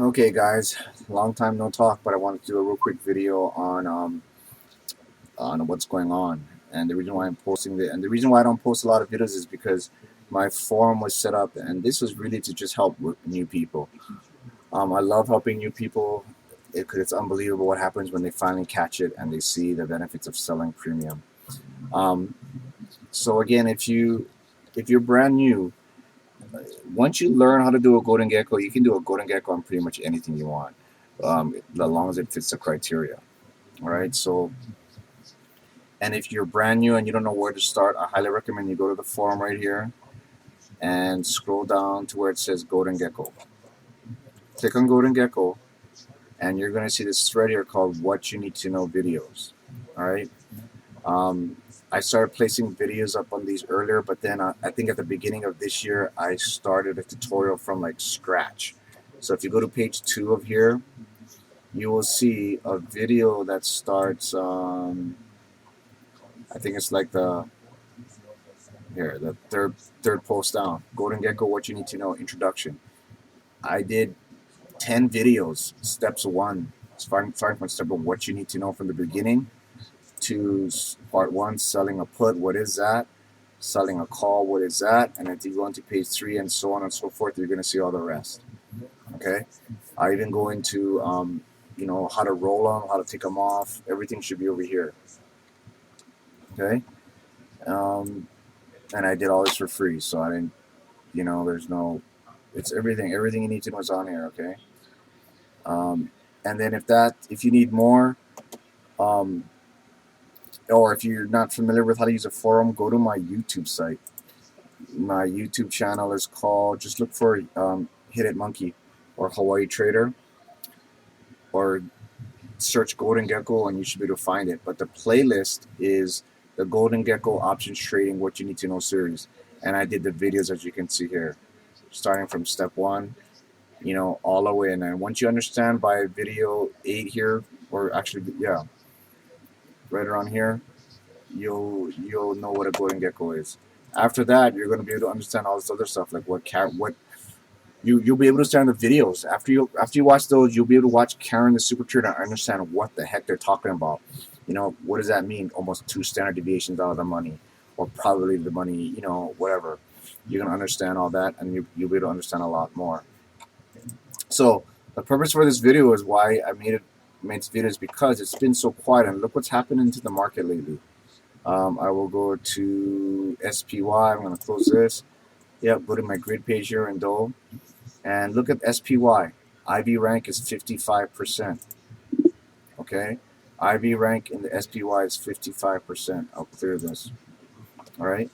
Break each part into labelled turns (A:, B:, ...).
A: Okay, guys, long time no talk, but I wanted to do a real quick video on what's going on and the reason why I'm posting it. And the reason why I don't post a lot of videos is because my forum was set up, and this was really to just help new people. I love helping new people because it's unbelievable what happens when they finally catch it and they see the benefits of selling premium. Um, so again, if you're brand new, once you learn how to do a golden gecko, you can do a golden gecko on pretty much anything you want, as long as it fits the criteria. All right. So, and if you're brand new and you don't know where to start, I highly recommend you go to the forum right here and scroll down to where it says golden gecko. Click on golden gecko, and you're going to see this thread here called "What You Need to Know" videos. All right. Um, I started placing videos up on these earlier, but then I think at the beginning of this year, I started a tutorial from like scratch. So if you go to page 2 of here, you will see a video that starts, I think it's like the third post down. Golden Gecko, What You Need to Know, Introduction. I did 10 videos, steps 1, starting from step 1, what you need to know from the beginning, to part 1, selling a put, what is that? Selling a call, what is that? And if you go into page 3 and so on and so forth, you're going to see all the rest. Okay. I even go into, how to roll them, how to take them off. Everything should be over here. Okay. Um, and I did all this for free. So I didn't, there's no, it's everything you need to know is on here. Okay. Um, and then if you need more, um, or if you're not familiar with how to use a forum, go to my YouTube site. My YouTube channel is called, just look for Hit It Monkey or Hawaii Trader, or search Golden Gecko and you should be able to find it. But the playlist is the Golden Gecko Options Trading What You Need to Know series. And I did the videos, as you can see here, starting from step 1, all the way. And then once you understand by video 8 here, or actually, yeah, right around here, you'll know what a golden gecko is. After that, you're going to be able to understand all this other stuff, like what you'll be able to understand the videos. After you watch those, you'll be able to watch Karen the Super Trader and understand what the heck they're talking about. What does that mean? Almost 2 standard deviations out of the money, or probably the money. Whatever. You're gonna understand all that, and you'll be able to understand a lot more. So the purpose for this video is why I made this video is because it's been so quiet, and look what's happening to the market lately. I will go to SPY. I'm going to close this. Yep, go to my grid page here in Dole. And look at SPY. IV rank is 55%. Okay? IV rank in the SPY is 55%. I'll clear this. All right?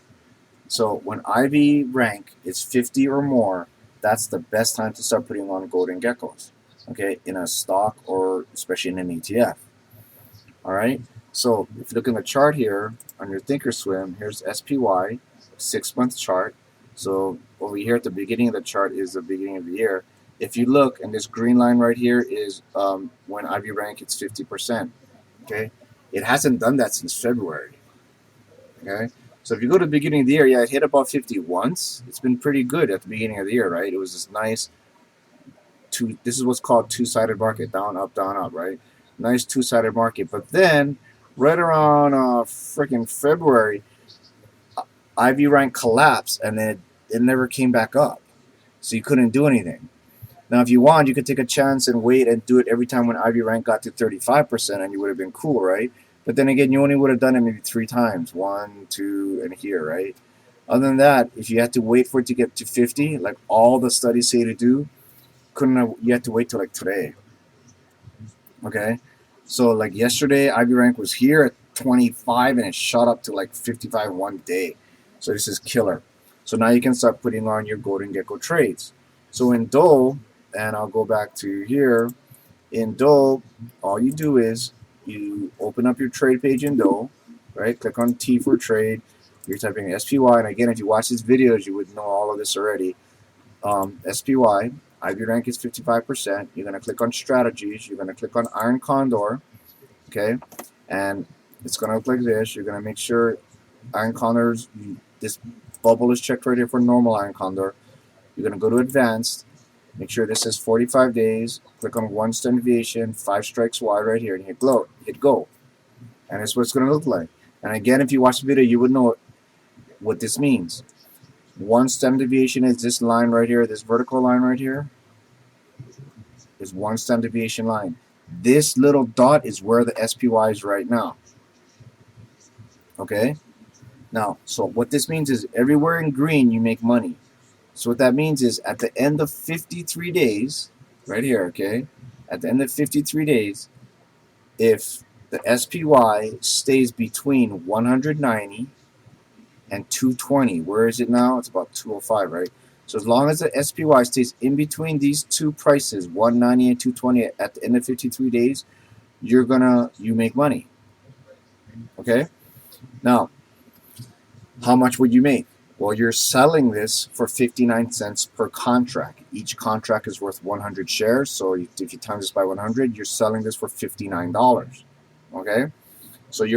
A: So when IV rank is 50 or more, that's the best time to start putting on golden geckos. Okay? In a stock, or especially in an ETF. All right? So if you look in the chart here on your Thinkorswim, here's SPY, 6-month chart. So over here at the beginning of the chart is the beginning of the year. If you look, and this green line right here is when IV rank it's 50%. Okay, it hasn't done that since February. Okay, so if you go to the beginning of the year, yeah, it hit about 50 once. It's been pretty good at the beginning of the year, right? It was this nice this is what's called two-sided market, down, up, right? Nice two-sided market, but then right around freaking February, IV rank collapsed, and then it never came back up. So you couldn't do anything. Now, if you want, you could take a chance and wait and do it every time when IV rank got to 35%, and you would have been cool, right? But then again, you only would have done it maybe 3 times, 1, 2, and here, right? Other than that, if you had to wait for it to get to 50, like all the studies say to do, you had to wait till like today. Okay, so like yesterday, IV rank was here at 25, and it shot up to like 55 one day. So this is killer. So now you can start putting on your golden gecko trades. So in Dole, and I'll go back to here, in Dole, all you do is you open up your trade page in Dole, right? Click on T for trade. You're typing SPY, and again, if you watch these videos, you would know all of this already. SPY, IV rank is 55%. You're going to click on strategies. You're going to click on Iron Condor, okay? And it's going to look like this. You're going to make sure Iron Condors, this bubble is checked right here for normal Iron Condor. You're going to go to advanced, Make sure this says 45 days. Click on 1 standard deviation, 5 strikes wide right here, and hit go. And that's what it's going to look like. And again, if you watch the video, you would know what this means. 1 standard deviation is this line right here, this vertical line right here is 1 standard deviation line. This little dot is where the SPY is right now. Okay? Now, so what this means is everywhere in green you make money. So what that means is at the end of 53 days, right here, okay? At the end of 53 days, if the SPY stays between 190 and 220, where is it now? It's about 205, right? So as long as the SPY stays in between these two prices, 190 and 220 at the end of 53 days, you make money. Okay? Now, how much would you make? Well, you're selling this for 59 cents per contract. Each contract is worth 100 shares. So if you times this by 100, you're selling this for $59. Okay? So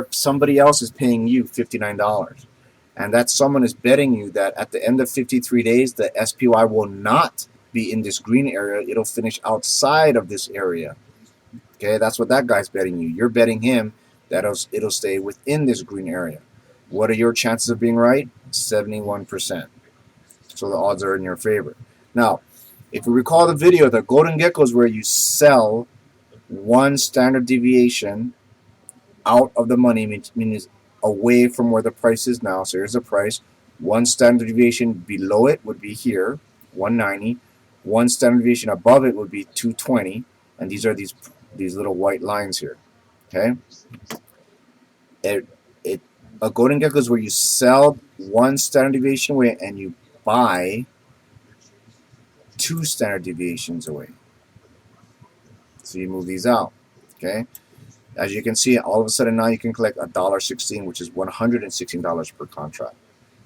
A: somebody else is paying you $59. And that someone is betting you that at the end of 53 days, the SPY will not be in this green area. It'll finish outside of this area. Okay? That's what that guy's betting you. You're betting him that it'll stay within this green area. What are your chances of being right? 71%. So the odds are in your favor. Now, if you recall the video, the Golden Gecko is where you sell 1 standard deviation out of the money, means away from where the price is now. So here's the price. 1 standard deviation below it would be here, 190. 1 standard deviation above it would be 220. And these are these little white lines here. Okay? A Golden Gecko is where you sell 1 standard deviation away and you buy 2 standard deviations away. So you move these out. Okay? As you can see, all of a sudden now you can collect $1.16, which is $116 per contract.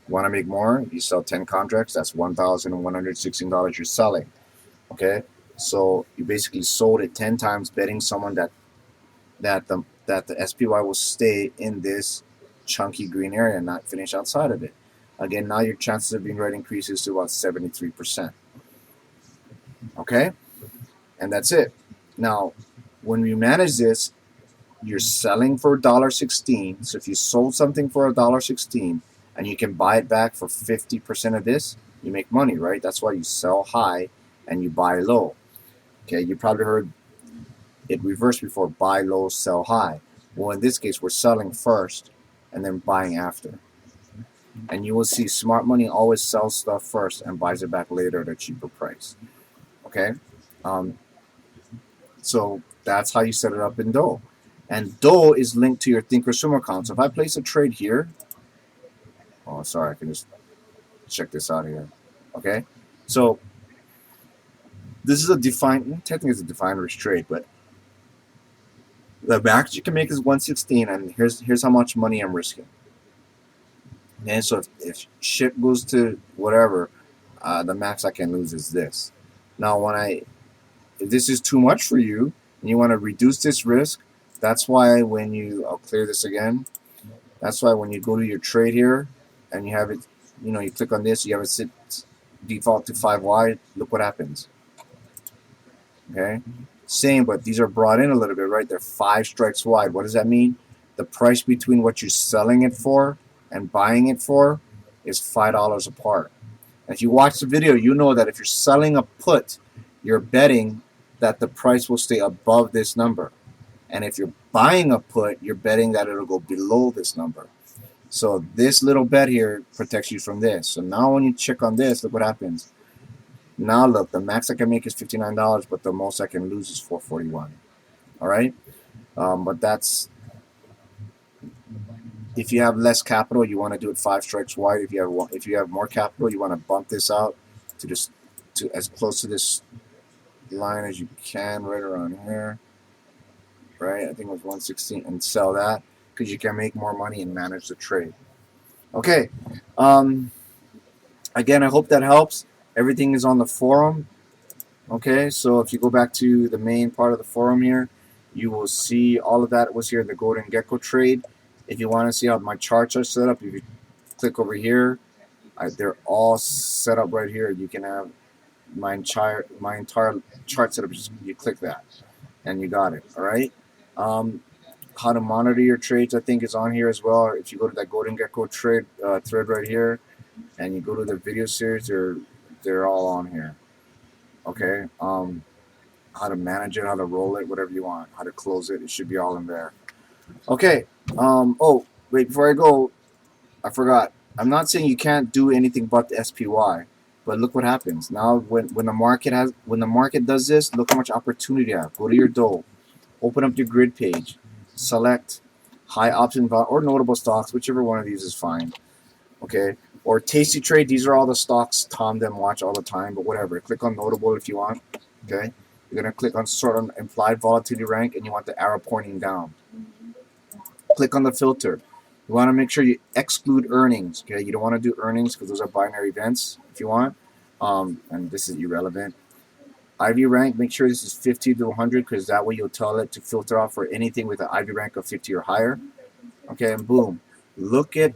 A: You want to make more? You sell 10 contracts, that's $1,116 you're selling. Okay? So you basically sold it 10 times, betting someone that the SPY will stay in this chunky green area and not finish outside of it. Again, now your chances of being right increases to about 73%. Okay? And that's it. Now, when we manage this, you're selling for $1.16. So if you sold something for $1.16 and you can buy it back for 50% of this, you make money, right? That's why you sell high and you buy low. Okay, you probably heard it reversed before: buy low, sell high. Well, in this case, we're selling first and then buying after. And you will see smart money always sells stuff first and buys it back later at a cheaper price. Okay? So that's how you set it up in Doe. And Doe is linked to your Thinkorswim account. So if I place a trade here, oh, sorry, I can just check this out here. Okay? So this is technically it's a defined risk trade, but the max you can make is 116, and here's how much money I'm risking. Okay, so if shit goes to whatever, the max I can lose is this. Now, if this is too much for you and you want to reduce this risk, that's why I'll clear this again. That's why when you go to your trade here and you have it, you click on this, you have it sit default to 5 wide. Look what happens. Okay. Same, but these are brought in a little bit, right? They're 5 strikes wide. What does that mean? The price between what you're selling it for and buying it for is $5 apart. And if you watch the video, you know that if you're selling a put, you're betting that the price will stay above this number. And if you're buying a put, you're betting that it'll go below this number. So this little bet here protects you from this. So now when you check on this, look what happens. Now look, the max I can make is $59, but the most I can lose is $441. All right, but that's if you have less capital, you want to do it 5 strikes wide. If you have more capital, you want to bump this out to as close to this line as you can, right around here. Right, I think it was 116, and sell that because you can make more money and manage the trade. Okay, again, I hope that helps. Everything is on the forum. Okay, so if you go back to the main part of the forum here, you will see all of that was here in the Golden Gecko trade. If you want to see how my charts are set up, if you click over here, they're all set up right here. You can have my entire chart setup. Just you click that, and you got it. All right. How to monitor your trades, I think, is on here as well. If you go to that Golden Gecko trade thread right here, and you go to the video series, they're all on here. Okay. How to manage it, how to roll it, whatever you want, how to close it. It should be all in there. Okay. Oh, wait, before I go, I forgot. I'm not saying you can't do anything but the SPY, but look what happens now when the market does this. Look how much opportunity you have. Go to your Dole, open up your grid page, select high option or notable stocks, whichever one of these is fine. Okay, or Tasty Trade. These are all the stocks Tom them watch all the time, but whatever. Click on notable if you want. Okay, you're gonna click on sort of implied volatility rank, and you want the arrow pointing down. Click on the filter. You want to make sure you exclude earnings. Okay, you don't want to do earnings because those are binary events. If you want, and this is irrelevant. IV rank. Make sure this is 50 to 100 because that way you'll tell it to filter off for anything with an IV rank of 50 or higher. Okay, and boom. Look at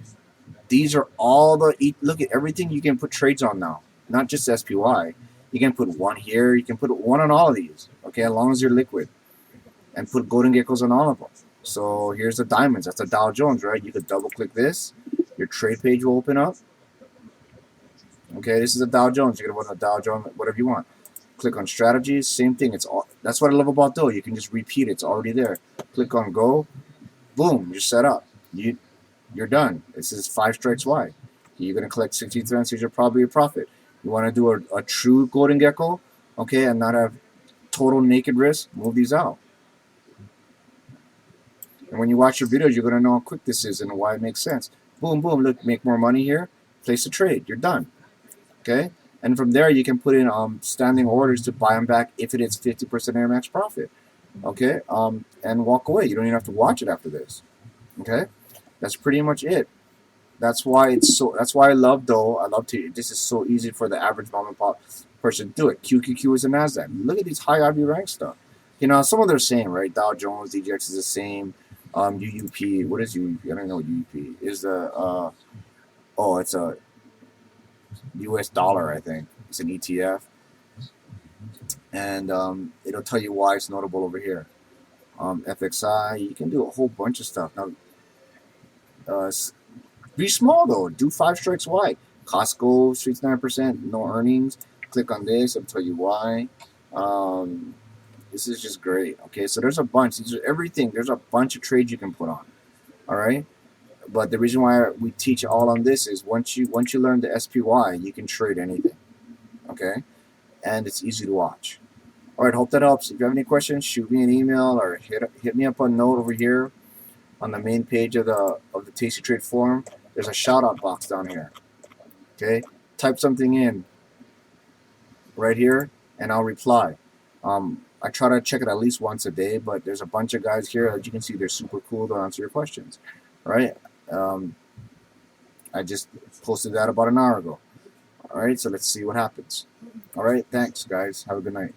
A: these are all the look at everything you can put trades on now. Not just SPY. You can put one here. You can put one on all of these. Okay, as long as you're liquid, and put golden geckos on all of them. So here's the diamonds. That's the Dow Jones, right? You could double click this. Your trade page will open up. Okay, this is the Dow Jones. You're gonna want the Dow Jones, whatever you want. Click on strategies. Same thing. It's all. That's what I love about Dow. You can just repeat it. It's already there. Click on go. Boom. You're set up. You're done. This is 5 strikes wide. You're gonna collect 60 cents. You're probably a profit. You want to do a true golden gecko, okay, and not have total naked risk. Move these out. And when you watch your videos, you're going to know how quick this is and why it makes sense. Boom, boom, look, make more money here. Place a trade. You're done. Okay? And from there, you can put in standing orders to buy them back if it is 50% air max profit. Okay? And walk away. You don't even have to watch it after this. Okay? That's pretty much it. That's why I love Dow. I love to. This is so easy for the average mom and pop person to do it. QQQ is a NASDAQ. Look at these high IV rank stuff. You know, some of them are same, right? Dow Jones, DJX is the same. UUP, what is UUP? I don't know what UUP is. It's a US dollar, I think. It's an ETF. And it'll tell you why it's notable over here. FXI, you can do a whole bunch of stuff. Now, be small though. Do 5 strikes wide. Costco, streets 9%, no earnings. Click on this, I'll tell you why. This is just great. Okay, so there's a bunch. These are everything. There's a bunch of trades you can put on. All right, but the reason why we teach all on this is once you learn the SPY, you can trade anything. Okay, and it's easy to watch. All right, hope that helps. If you have any questions, shoot me an email or hit me up on Note over here on the main page of the Tasty Trade forum. There's a shout out box down here. Okay, type something in right here, and I'll reply. I try to check it at least once a day, but there's a bunch of guys here. As you can see, they're super cool to answer your questions. All right. I just posted that about an hour ago. All right. So let's see what happens. All right. Thanks, guys. Have a good night.